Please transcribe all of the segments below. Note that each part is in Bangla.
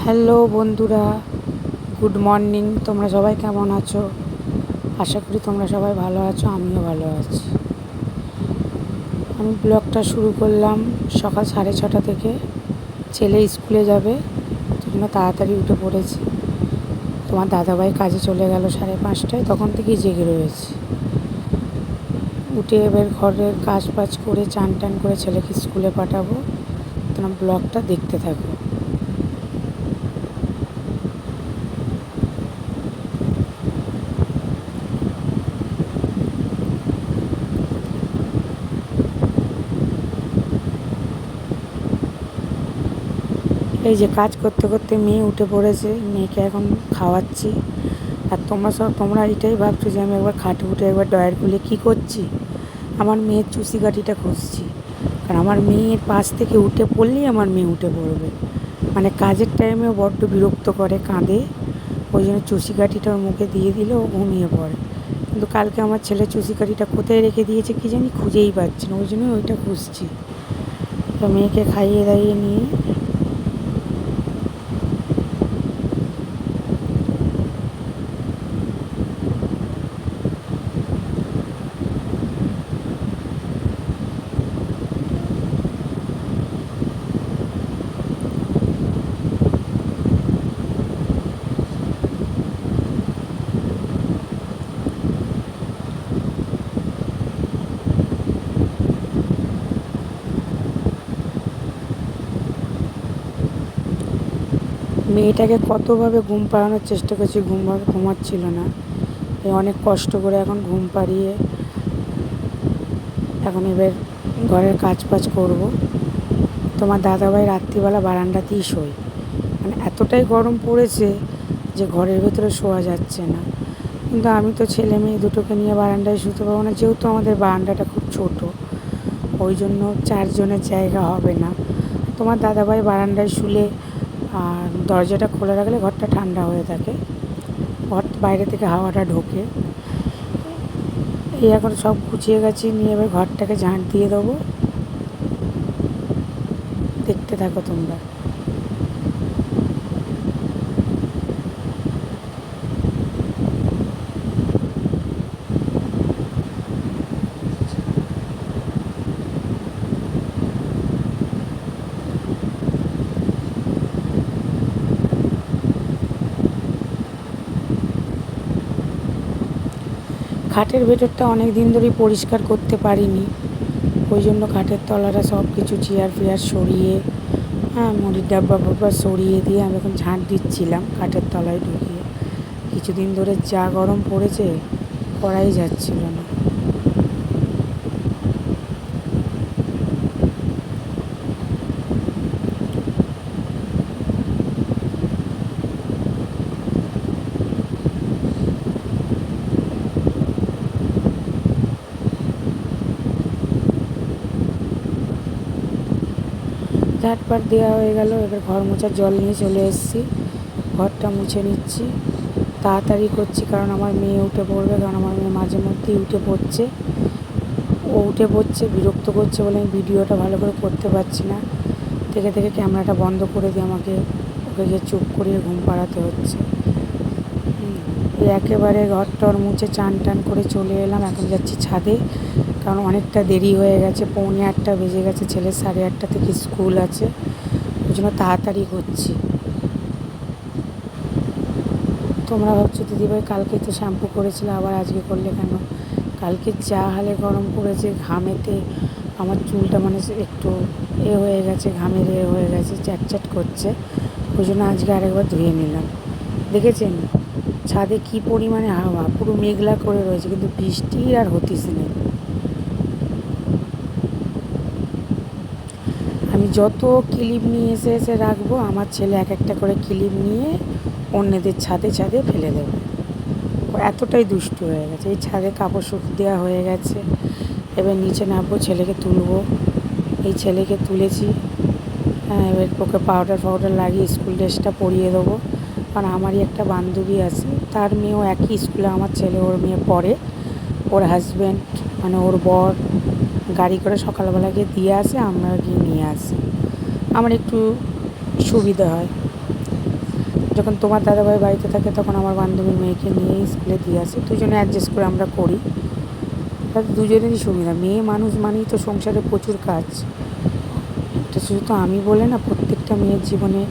হ্যালো বন্ধুরা, গুড মর্নিং। তোমরা সবাই কেমন আছো? আশা করি তোমরা সবাই ভালো আছো, আমিও ভালো আছি। আমি ব্লগটা শুরু করলাম সকাল 6:30 থেকে। ছেলে স্কুলে যাবে, সেজন্য তাড়াতাড়ি উঠে পড়েছি। তোমার দাদাভাই কাজে চলে গেল 5:30টায়, তখন থেকেই জেগে রয়েছি। উঠে এবার ঘরের কাজ বাজ করে চান টান করে ছেলেকে স্কুলে পাঠাবো। তোমার ব্লগটা দেখতে থাকো। এই যে কাজ করতে করতে মেয়ে উঠে পড়েছে, মেয়েকে এখন খাওয়াচ্ছি। আর তোমরা এটাই ভাবছো যে আমি একবার খাটে উঠে একবার ড্রয়ার খুলে কী করছি। আমার মেয়ের চুষি কাঠিটা খুঁজছি, কারণ আমার মেয়ের পাশ থেকে উঠে পড়লেই আমার মেয়ে উঠে পড়বে। মানে কাজের টাইমেও বড্ড বিরক্ত করে, কাঁদে। ওই জন্য চুষি কাঠিটা ওর মুখে দিয়ে দিলে ও ঘুমিয়ে পড়ে। কিন্তু কালকে আমার ছেলে চুষি কাঠিটা কোথায় রেখে দিয়েছে কি জানি, খুঁজেই পাচ্ছি না, ওই জন্যই ওইটা খুঁজছি। তো মেয়েকে খাইয়ে দাইয়ে নিয়ে মেয়েটাকে কতভাবে ঘুম পাড়ানোর চেষ্টা করছি, ঘুমাচ্ছিল না। অনেক কষ্ট করে এখন ঘুম পাড়িয়ে এখন এবার ঘরের কাজ বাজ করবো। তোমার দাদাভাই রাত্রিবেলা বারান্দাতেই শোয়। মানে এতটাই গরম পড়েছে যে ঘরের ভেতরে শোয়া যাচ্ছে না। কিন্তু আমি তো ছেলে মেয়ে দুটোকে নিয়ে বারান্দায় শুতে পারবো না, যেহেতু আমাদের বারান্দাটা খুব ছোট, ওই জন্য 4 জনের জায়গা হবে না। তোমার দাদাভাই বারান্দায় শুলে আর দরজাটা খোলা রাখলে ঘরটা ঠান্ডা হয়ে থাকে, ঘর বাইরে থেকে হাওয়াটা ঢোকে। এই এখন সব গুছিয়ে গেছি, নিয়ে এবার ঘরটাকে ঝাঁট দিয়ে দেবো। দেখতে থাকো তোমরা। খাটের ভেতরটা অনেক দিন ধরেই পরিষ্কার করতে পারিনি, ওই জন্য খাটের তলাটা সব কিছু চেয়ার ফেয়ার সরিয়ে, মুড়ির ডাব্বা ফাব্বা সরিয়ে দিয়ে আমি এখন ঝাঁট দিচ্ছিলাম খাটের তলায় ঢুকিয়ে। কিছুদিন ধরে যা গরম পড়েছে, করাই যাচ্ছিল না। ঝাঁটপাট দেওয়া হয়ে গেল, এবার ঘর মোছার জল নিয়ে চলে এসেছি, ঘরটা মুছে নিচ্ছি। তাড়াতাড়ি করছি কারণ আমার মেয়ে উঠে পড়বে, কারণ আমার মেয়ে মাঝে মধ্যেই উঠে পড়ছে। ও উঠে পড়ছে, বিরক্ত করছে বলে আমি ভিডিওটা ভালো করে করতে পারছি না। থেকে থেকে ক্যামেরাটা বন্ধ করে দিয়ে আমাকে ওকে গিয়ে চুপ করিয়ে ঘুম পাড়াতে হচ্ছে। একেবারে ঘরটর মুছে চান টান করে চলে এলাম, এখন যাচ্ছি ছাদে, কারণ অনেকটা দেরি হয়ে গেছে, 7:45 বেজে গেছে, ছেলের 8:30 থেকে স্কুল আছে, ওই জন্য তাড়াতাড়ি করছি। তোমরা ভাবছো দিদিভাই কালকে তো শ্যাম্পু করেছিলে, আবার আজকে করলে কেন? কালকে যা হালে গরম পড়েছে, ঘামেতে আমার চুলটা মানে একটু হয়ে গেছে, ঘামের হয়ে গেছে, চ্যাটচ্যাট করছে, ওই জন্য আজকে আরেকবার ধুয়ে নিলাম। দেখেছেন ছাদে কি পরিমাণে হাওয়া, পুরো মেঘলা করে রয়েছে, কিন্তু বৃষ্টি আর হতিস নেই। আমি যত ক্লিপ নিয়ে এসে এসে রাখবো, আমার ছেলে এক একটা করে ক্লিপ নিয়ে অন্যদের ছাদে ছাদে ফেলে দেবে। ও এতটাই দুষ্টু হয়ে গেছে। এই ছাদে কাপড় শুকিয়ে দেওয়া হয়ে গেছে, এবার নিচে নামবো, ছেলেকে তুলবো। এই ছেলেকে তুলেছি, এবার ওকে পাউডার লাগিয়ে স্কুল ড্রেসটা পরিয়ে দেবো। কারণ আমারই একটা বান্ধবী আছে, তার মেয়েও একই স্কুলে আমার ছেলে ওর মেয়ে পড়ে। ওর হাজব্যান্ড মানে ওর বর গাড়ি করে সকালবেলা গিয়ে দিয়ে আসে, আমরা গিয়ে নিয়ে আসি, আমার একটু সুবিধা হয়। যখন তোমার দাদাভাই বাড়িতে থাকে তখন আমার বান্ধবীর মেয়েকে নিয়ে স্কুলে দিয়ে আসে, দুজনে অ্যাডজাস্ট করে আমরা করি। তাতে দুজনেরই সুবিধা। মেয়ে মানুষ মানেই তো সংসারে প্রচুর কাজ। এটা শুধু তো আমি বলে না, প্রত্যেকটা মেয়ের জীবনে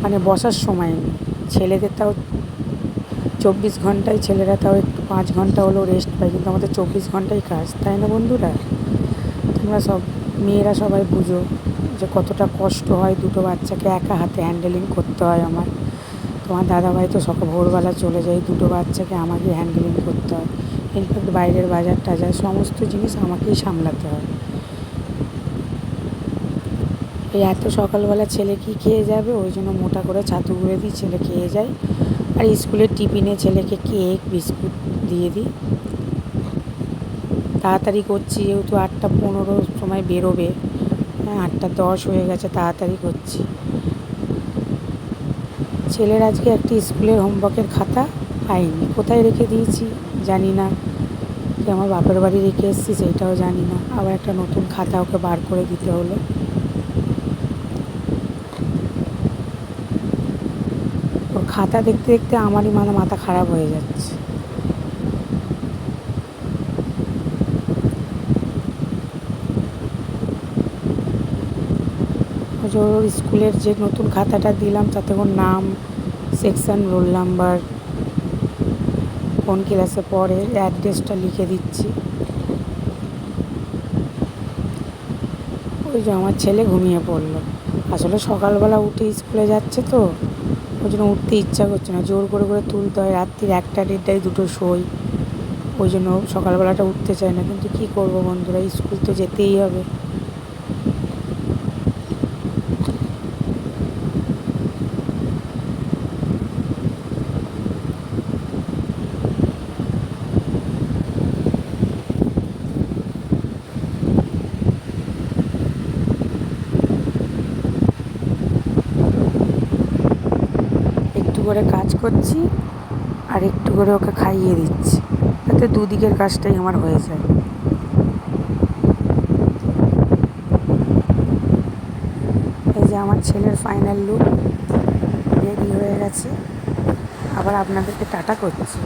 মানে বসার সময় নেই। ছেলেদের তাও 24 ঘন্টায়, ছেলেরা তাও একটু 5 ঘন্টা হলেও রেস্ট পায়, কিন্তু আমাদের 24 ঘন্টাই কাজ, তাই না বন্ধুরা? তোমরা সব মেয়েরা সবাই বুঝো যে কতটা কষ্ট হয়, দুটো বাচ্চাকে একা হাতে হ্যান্ডেলিং করতে হয় আমার। তোমার দাদাভাই তো সকাল ভোরবেলা চলে যায়, দুটো বাচ্চাকে আমাকে হ্যান্ডেলিং করতে হয়। ইনফ্যাক্ট বাইরের বাজার টাজার সমস্ত জিনিস আমাকেই সামলাতে হয়। এই এত সকালবেলা ছেলে কি খেয়ে যাবে, ওই জন্য মোটা করে ছাতু গুঁড়ে দিই, ছেলে খেয়ে যায়। আর স্কুলের টিফিনে ছেলেকে কেক বিস্কুট দিয়ে দিই। তাড়াতাড়ি করছি যেহেতু 8টা 15 সময় বেরোবে, হ্যাঁ 8টা 10 হয়ে গেছে, তাড়াতাড়ি করছি। ছেলের আজকে একটি স্কুলের হোমওয়ার্কের খাতা পাইনি, কোথায় রেখে দিয়েছি জানি না, কি আমার বাপের বাড়ি রেখে এসেছি সেইটাও জানি না। আবার একটা নতুন খাতা ওকে বার করে দিতে হলো। ওর খাতা দেখতে দেখতে আমারই মাথা খারাপ হয়ে যাচ্ছে। ওর স্কুলের যে নতুন খাতাটা দিলাম তাতে ওর নাম, সেকশন, রোল নাম্বার, কোন ক্লাসে পড়ে, অ্যাড্রেসটা লিখে দিচ্ছি। ওই যে আমার ছেলে ঘুমিয়ে পড়লো। আসলে সকালবেলা উঠে স্কুলে যাচ্ছে তো, ওই জন্য উঠতে ইচ্ছা করছে না, জোর করে করে তুলতে হয়। রাত্রির 1টা 1:30 2টো শোই, ওই জন্য সকালবেলাটা উঠতে চায় না। কিন্তু কী করবো বন্ধুরা, স্কুল তো যেতেই হবে। একটু করে কাজ করছি আর একটু করে ওকে খাইয়ে দিচ্ছি, তাতে দুদিকের কাজটাই আমার হয়ে যায়। এই যে আমার ছেলের ফাইনাল লুক রেডি হয়ে গেছে। আবার আপনাদেরকে টাটা করছি।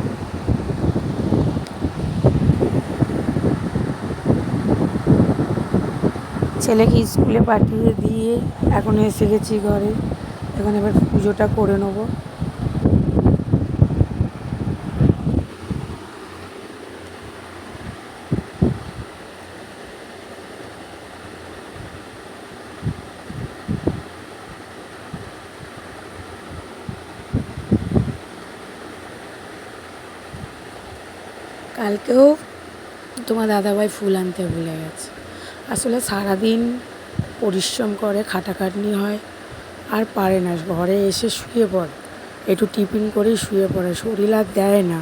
ছেলেকে স্কুলে পাঠিয়ে দিয়ে এখন এসে গেছি ঘরে। এখন এবার পুজোটা করে নেবো। কালকেও তোমার দাদাভাই ফুল আনতে ভুলে গেছে। আসলে সারাদিন পরিশ্রম করে, খাটাখাটনি হয়, আর পারে না, ঘরে এসে শুয়ে পড়ে, একটু টিফিন করেই শুয়ে পড়ে, শরীর আর দেয় না।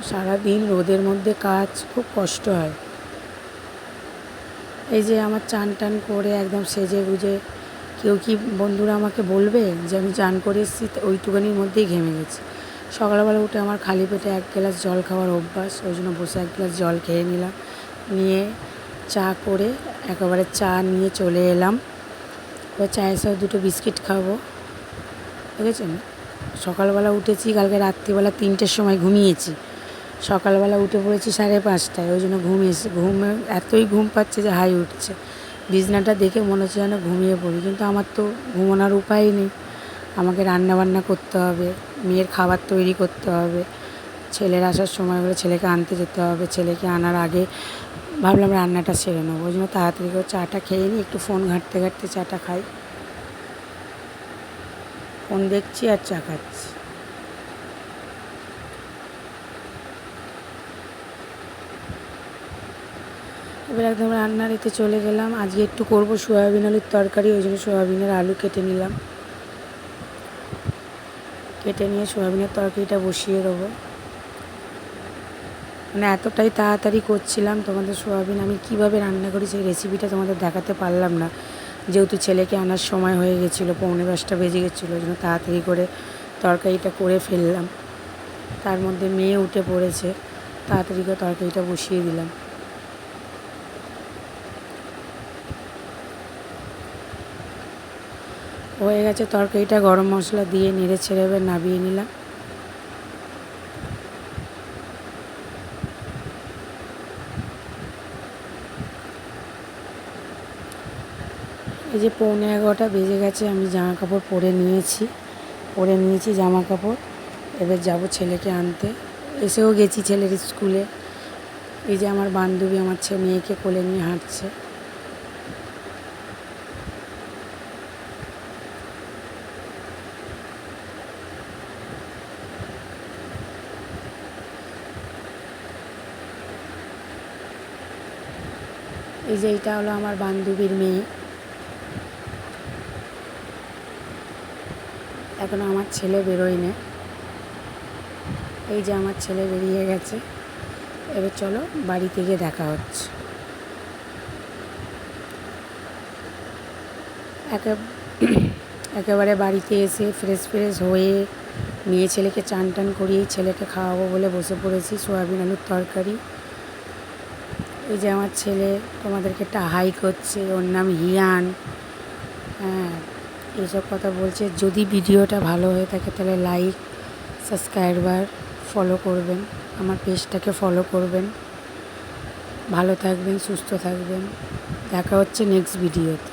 সারাদিন রোদের মধ্যে কাজ, খুব কষ্ট হয়। এই যে আমার চান টান করে একদম সেজে গুজে, কেউ কি বন্ধুরা আমাকে বলবে যে আমি চান করে এসেছি? ওইটুখানির মধ্যেই ঘেমে গেছি। সকালবেলা উঠে আমার খালি পেটে 1 গ্লাস জল খাওয়ার অভ্যাস, ওই জন্য বসে 1 গ্লাস জল খেয়ে নিলাম। নিয়ে চা করে একেবারে চা নিয়ে চলে এলাম। এবার চায়ের সাথে 2টো বিস্কিট খাবো, বুঝেছেন? সকালবেলা উঠেছি, কালকে রাত্রিবেলা 3টের সময় ঘুমিয়েছি, সকালবেলা উঠে পড়েছি 5:30টায়। ওই জন্য ঘুমে এতই ঘুম পাচ্ছে যে হাই উঠছে। বিছনাটা দেখে মনে হচ্ছে যেন ঘুমিয়ে পড়ি, কিন্তু আমার তো ঘুমানোর উপায় নেই। আমাকে রান্নাবান্না করতে হবে, মেয়ের খাবার তৈরি করতে হবে, ছেলের আসার সময় হলে ছেলেকে আনতে যেতে হবে। ছেলেকে আনার আগে ভাবলাম রান্নাটা সেরে নেবো, ওই জন্য তাড়াতাড়ি করে চাটা খেয়ে নিই, একটু ফোন ঘাঁটতে ঘাঁটতে চাটা খাই। ফোন দেখছি আর চা খাচ্ছি। এবার একদম রান্নার এতে চলে গেলাম। আজকে একটু করবো সয়াবিন আলুর তরকারি, ওই জন্য সয়াবিনের আলু কেটে নিলাম। কেটে নিয়ে সয়াবিনের তরকারিটা বসিয়ে দেবো। মানে এতটাই তাড়াতাড়ি করছিলাম, তোমাদের সয়াবিন আমি কীভাবে রান্না করি সেই রেসিপিটা তোমাদের দেখাতে পারলাম না, যেহেতু ছেলেকে আনার সময় হয়ে গেছিলো, 9:45 বেজে গেছিলো। ওই জন্য তাড়াতাড়ি করে তরকারিটা করে ফেললাম। তার মধ্যে মেয়ে উঠে পড়েছে, তাড়াতাড়ি করে তরকারিটা বসিয়ে দিলাম। হয়ে গেছে তরকারিটা, গরম মশলা দিয়ে নেড়ে ছেড়ে এবার নামিয়ে নিলাম। এই যে 11:45 বেজে গেছে, আমি জামা কাপড় পরে নিয়েছি জামা কাপড়। এবার যাব ছেলেকে আনতে। এসেও গেছি ছেলের স্কুলে। এই যে আমার বান্ধবী আমার মেয়েকে কোলে নিয়ে হাঁটছে। এই যে এইটা হলো আমার বান্ধবীর মেয়ে। এখনো আমার ছেলে বেরোয়নি। এই যে আমার ছেলে বেরিয়ে গেছে। এবার চলো বাড়িতে গিয়ে দেখা হচ্ছে। একেবারে বাড়িতে এসে ফ্রেশ হয়ে মেয়ে ছেলেকে চান টান করিয়ে ছেলেকে খাওয়াবো বলে বসে পড়েছি। সয়াবিন আলুর তরকারি। এই যে আমার ছেলে তোমাদেরকে একটা হাই করছে, ওর নাম হিয়ান। হ্যাঁ, এইসব কথা বলছে। যদি ভিডিওটা ভালো হয়ে থাকে তাহলে লাইক, সাবস্ক্রাইবার, ফলো করবেন, আমার পেজটাকে ফলো করবেন। ভালো থাকবেন, সুস্থ থাকবেন। দেখা হচ্ছে নেক্সট ভিডিওতে।